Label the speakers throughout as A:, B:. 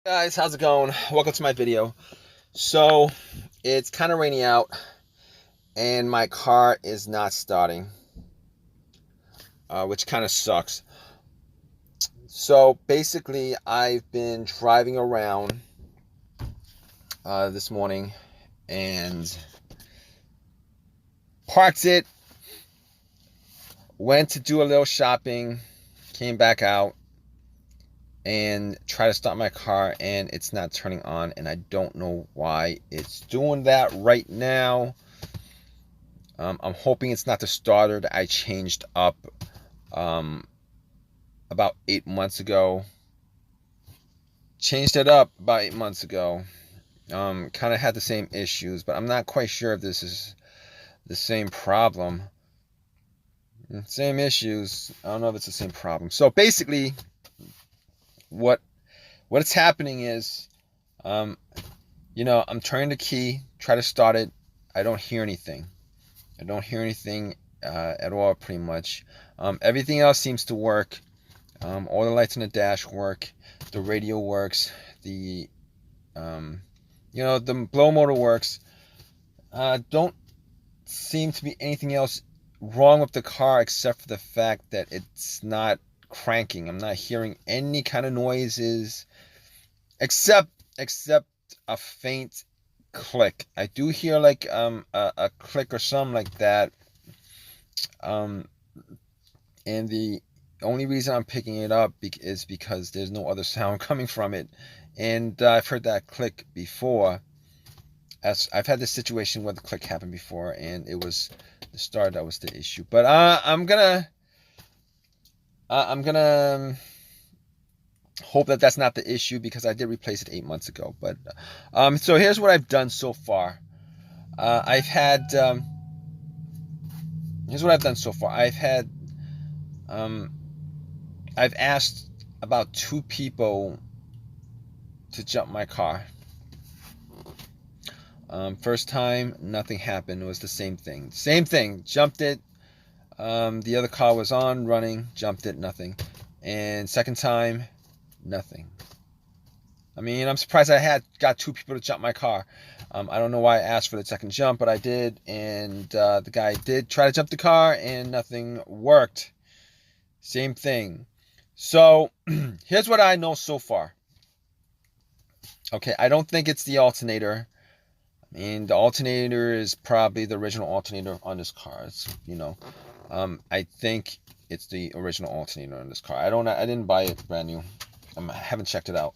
A: Guys, how's it going? Welcome to my video. So it's kind of rainy out and my car is not starting, which kind of sucks. So basically I've been driving around this morning and parked it, went to do a little shopping, came back out and try to start my car and it's not turning on, and I don't know why it's doing that right now. I'm hoping it's not the starter that I changed up about 8 months ago. Changed it up about 8 months ago. Kind of had the same issues, but I'm not quite sure if this is the same problem. Same issues. I don't know if it's the same problem. So basically, what's happening is, I'm turning the key, try to start it. I don't hear anything. At all, pretty much. Everything else seems to work. All the lights on the dash work. The radio works. The blow motor works. Don't seem to be anything else wrong with the car except for the fact that it's not cranking. I'm not hearing any kind of noises except a faint click. I do hear like a click or something like that. And the only reason I'm picking it up is because there's no other sound coming from it. And I've heard that click before. As I've had this situation where the click happened before, and it was the start that was the issue. But I'm gonna hope that that's not the issue, because I did replace it 8 months ago. But so here's what I've done so far. Here's what I've done so far. I've asked about 2 people to jump my car. First time, nothing happened. It was the same thing. Jumped it. The other car was on, running. Jumped it, nothing. And second time, nothing. I mean, I'm surprised I got 2 people to jump my car. I don't know why I asked for the second jump, but I did. And the guy did try to jump the car, and nothing worked. Same thing. So here's what I know so far. Okay, I don't think it's the alternator. I mean, the alternator is probably the original alternator on this car. I think it's the original alternator on this car. I didn't buy it brand new. I haven't checked it out.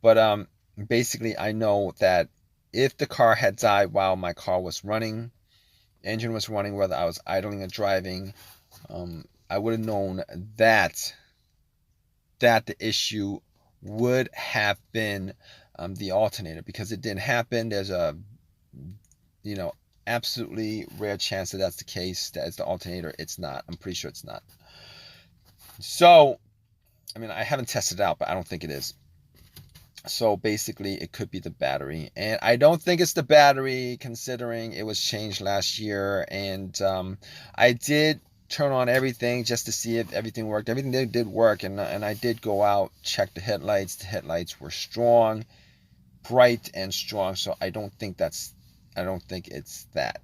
A: But basically, I know that if the car had died while my car was running, engine was running, whether I was idling or driving, I would have known that the issue would have been the alternator, because it didn't happen. There's a absolutely rare chance that that's the case, that it's the alternator. It's not. I'm pretty sure it's not. So, I mean, I haven't tested it out, but I don't think it is. So basically, it could be the battery, and I don't think it's the battery, considering it was changed last year. And I did turn on everything just to see if everything worked. Everything did work, and I did go out, check the headlights. The headlights were strong, bright and strong. So I don't think it's that.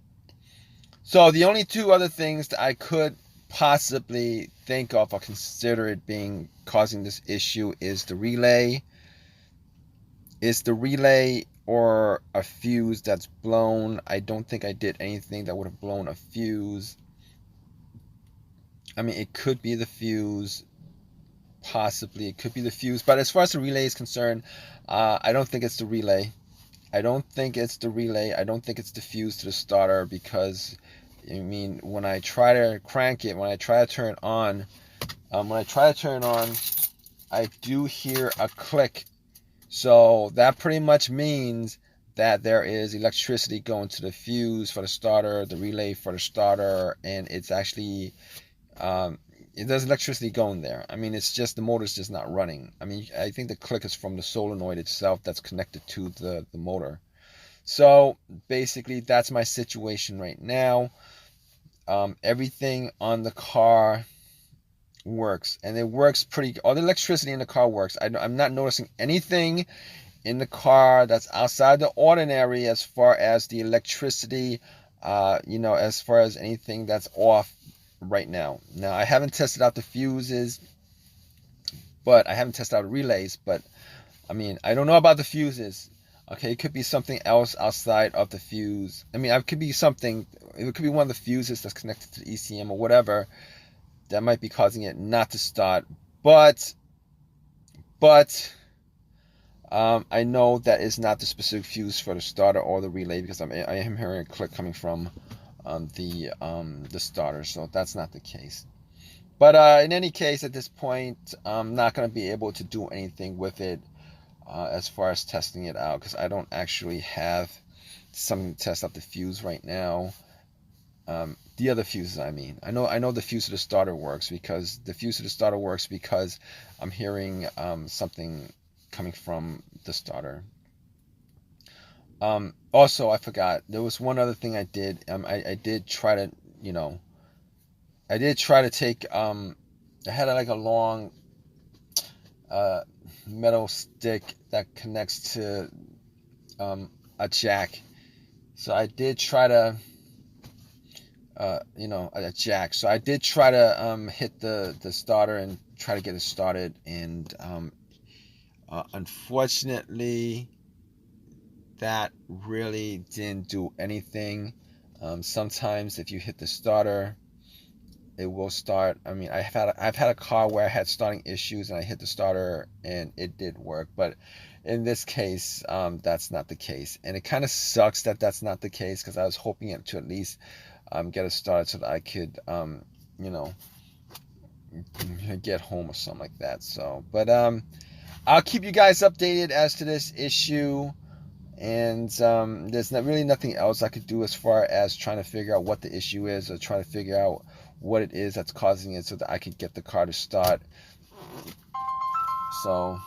A: So the only 2 other things that I could possibly think of or consider it being causing this issue is the relay. Or a fuse that's blown. I don't think I did anything that would have blown a fuse. I mean, it could be the fuse. Possibly it could be the fuse. But as far as the relay is concerned, I don't think it's the relay. I don't think it's the fuse to the starter, because, I mean, when I try to crank it, when I try to turn it on, I do hear a click. So that pretty much means that there is electricity going to the fuse for the starter, the relay for the starter, and it's actually, there's electricity going there. I mean, it's just the motor's just not running. I mean, I think the click is from the solenoid itself that's connected to the motor. So basically, that's my situation right now. Everything on the car works, and it works pretty. All the electricity in the car works. I'm not noticing anything in the car that's outside the ordinary as far as the electricity, as far as anything that's off right now. Now, I haven't tested out the fuses, but I haven't tested out the relays, but I mean, I don't know about the fuses. Okay, it could be something else outside of the fuse. I mean, it could be something, it could be one of the fuses that's connected to the ECM or whatever that might be causing it not to start. But I know that is not the specific fuse for the starter or the relay, because I am hearing a click coming from the starter, so that's not the case. But in any case, at this point, I'm not going to be able to do anything with it as far as testing it out, because I don't actually have something to test out the fuse right now. The other fuses, I mean, I know the fuse of the starter works, because I'm hearing something coming from the starter. Also, I forgot, there was one other thing I did. I did try to, take. I had like a long metal stick that connects to a jack. So I did try to. A jack. So I did try to hit the starter and try to get it started, and unfortunately, that really didn't do anything. Sometimes if you hit the starter, it will start. I mean, I've had a car where I had starting issues and I hit the starter and it did work, but in this case, that's not the case, and it kind of sucks that that's not the case, because I was hoping it to at least get it started so that I could, get home or something like that. So, but I'll keep you guys updated as to this issue, and there's really nothing else I could do as far as trying to figure out what the issue is, or trying to figure out what it is that's causing it, so that I could get the car to start. So,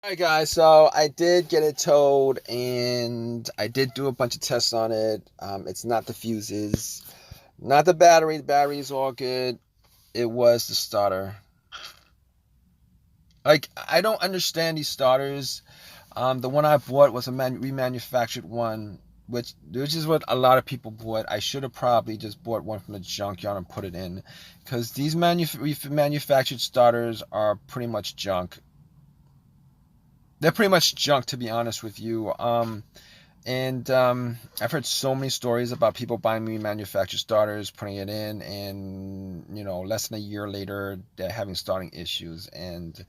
A: alright guys, so I did get it towed, and I did do a bunch of tests on it. It's not the fuses, not the battery. The battery is all good. It was the starter. Like, I don't understand these starters. The one I bought was a remanufactured one, which is what a lot of people bought. I should have probably just bought one from the junkyard and put it in, because these manufactured starters are pretty much junk. They're pretty much junk, to be honest with you. And I've heard so many stories about people buying remanufactured starters, putting it in, and less than a year later they're having starting issues. And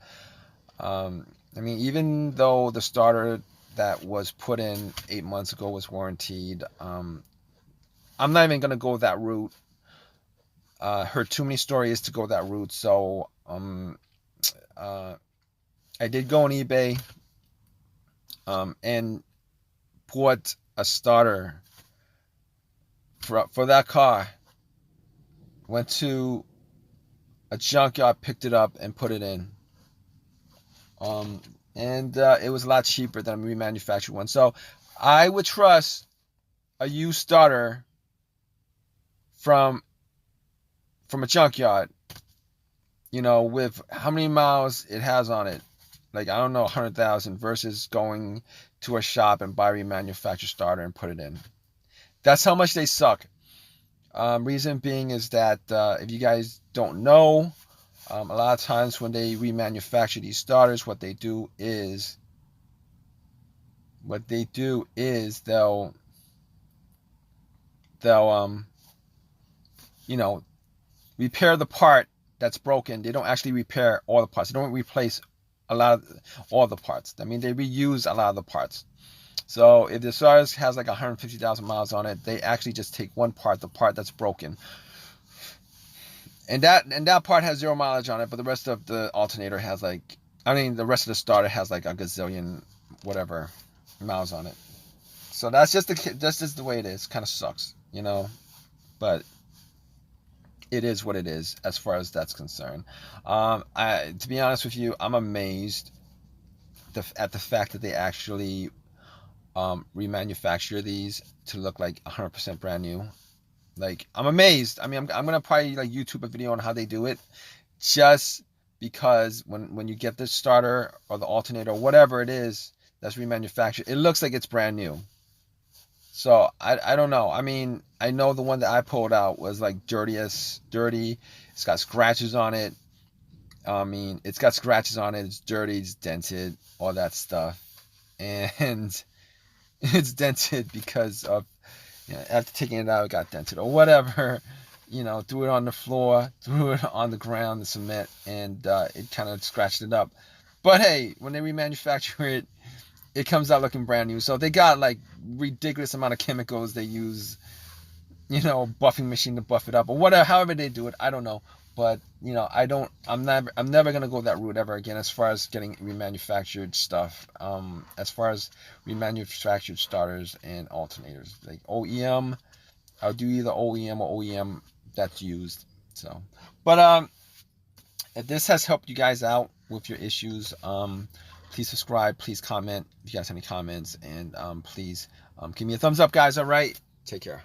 A: I mean, even though the starter that was put in 8 months ago was warranted, I'm not even gonna go that route. Heard too many stories to go that route. So I did go on eBay and bought a starter for that car. Went to a junkyard, picked it up, and put it in. And it was a lot cheaper than a remanufactured one. So I would trust a used starter from a junkyard, with how many miles it has on it. Like, I don't know, 100,000, versus going to a shop and buy a remanufactured starter and put it in. That's how much they suck. Reason being is that if you guys don't know, a lot of times when they remanufacture these starters, what they do is they'll repair the part that's broken. They don't actually repair all the parts. They don't replace all the parts. I mean, they reuse a lot of the parts. So if the starter has like 150,000 miles on it, they actually just take one part, the part that's broken, and that part has 0 mileage on it, but the rest of the alternator has the rest of the starter has like a gazillion whatever miles on it. So that's just the way it is. Kind of sucks, but it is what it is as far as that's concerned. To be honest with you, I'm amazed at the fact that they actually remanufacture these to look like 100% brand new. Like, I'm amazed. I mean, I'm gonna probably like YouTube a video on how they do it, just because when you get the starter or the alternator or whatever it is that's remanufactured, it looks like it's brand new. So I don't know. I mean, I know the one that I pulled out was like dirty. It's got scratches on it. I mean, it's got scratches on it. It's dirty. It's dented. All that stuff, and it's dented because of, after taking it out, it got dented or whatever. Threw it on the floor, threw it on the ground, the cement, and it kind of scratched it up. But hey, when they remanufacture it, it comes out looking brand new. So they got like ridiculous amount of chemicals they use, buffing machine to buff it up or whatever, however they do it. I don't know. But I'm never gonna go that route ever again as far as getting remanufactured stuff. As far as remanufactured starters and alternators, like OEM, I'll do either OEM or OEM that's used. So, but if this has helped you guys out with your issues, please subscribe, please comment if you guys have any comments, and please give me a thumbs up, guys. All right, take care.